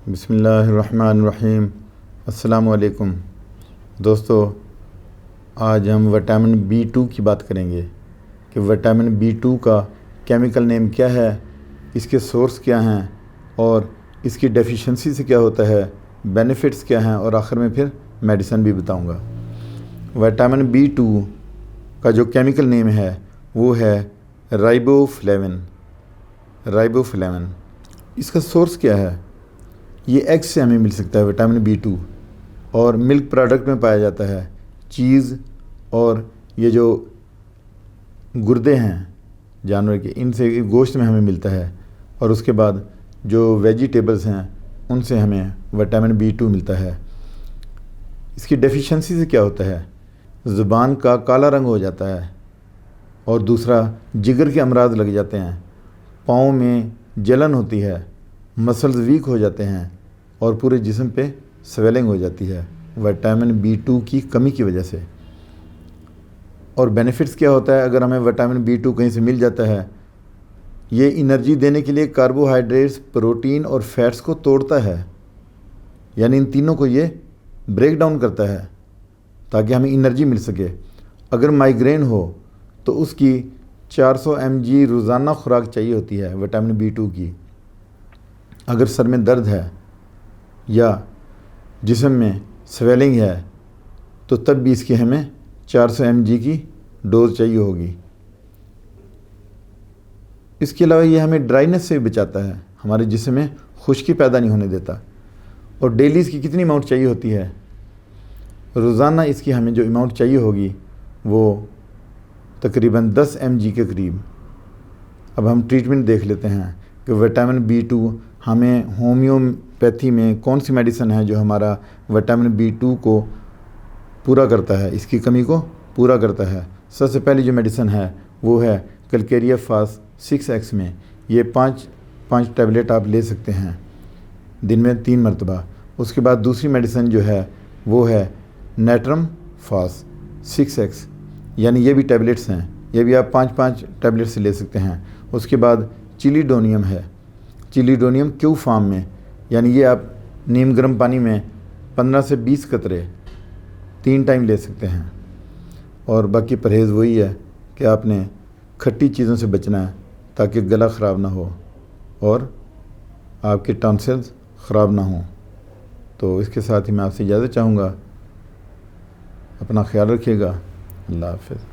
बिस्मिल्लाहिर्रहमानिर्रहीम। अस्सलामु अलैकुम दोस्तों, आज हम विटामिन B2 की बात करेंगे कि विटामिन B2 का केमिकल नेम क्या है, इसके सोर्स क्या हैं और इसकी डेफिशिएंसी से क्या होता है, बेनिफिट्स क्या हैं और आखिर में फिर मेडिसिन भी बताऊंगा। विटामिन B2 का जो केमिकल नेम है वो है राइबोफ्लेविन। इसका सोर्स क्या है? ये एग से हमें मिल सकता है विटामिन B2 और मिल्क प्रोडक्ट में पाया जाता है। चीज़ और ये जो गुर्दे हैं जानवर के, इनसे गोश्त में हमें मिलता है। और उसके बाद जो वेजिटेबल्स हैं उनसे हमें विटामिन B2 मिलता है। इसकी डेफिशिएंसी से क्या होता है? ज़ुबान का काला रंग हो जाता है और दूसरा जिगर के अमराज लग जाते हैं, पाँव में जलन होती है, मसल्स वीक हो जाते हैं और पूरे जिस्म पे स्वेलिंग हो जाती है विटामिन B2 की कमी की वजह से। और बेनिफिट्स क्या होता है अगर हमें विटामिन B2 कहीं से मिल जाता है? ये एनर्जी देने के लिए कार्बोहाइड्रेट्स, प्रोटीन और फैट्स को तोड़ता है, यानी इन तीनों को ये ब्रेक डाउन करता है ताकि हमें एनर्जी मिल सके। अगर माइग्रेन हो तो उसकी 400 mg रोज़ाना खुराक चाहिए होती है विटामिन B2 की। अगर सर में दर्द है या जिस्म में स्वेलिंग है तो तब भी इसकी हमें 400 mg की डोज चाहिए होगी। इसके अलावा ये हमें ड्राइनेस से भी बचाता है, हमारे जिस्म में खुश्की पैदा नहीं होने देता। और डेली इसकी कितनी अमाउंट चाहिए होती है? रोज़ाना इसकी हमें जो अमाउंट चाहिए होगी वो तकरीबन 10 mg के करीब। अब हम ट्रीटमेंट देख लेते हैं कि विटामिन B2 हमें होम्योपैथी में कौन सी मेडिसिन है जो हमारा विटामिन B2 को पूरा करता है, इसकी कमी को पूरा करता है। सबसे पहली जो मेडिसिन है वो है कैलकेरिया फास्ट 6x में। ये पाँच टैबलेट आप ले सकते हैं दिन में 3 मरतबा। उसके बाद दूसरी मेडिसिन जो है वो है नेट्रम फास्ट 6x, यानी ये भी टैबलेट्स हैं, ये भी आप 5 टैबलेट्स ले सकते हैं। उसके बाद चिलीडोनियम है, चिलीडोनियम क्यू फार्म में, यानी ये आप नीम गर्म पानी में 15 से 20 कतरे 3 टाइम ले सकते हैं। और बाकी परहेज़ वही है कि आपने खट्टी चीज़ों से बचना है ताकि गला ख़राब ना हो और आपके टॉन्सिल्स ख़राब ना हों। तो इसके साथ ही मैं आपसे इजाज़त चाहूँगा। अपना ख्याल रखिएगा। अल्लाह हाफ़िज़।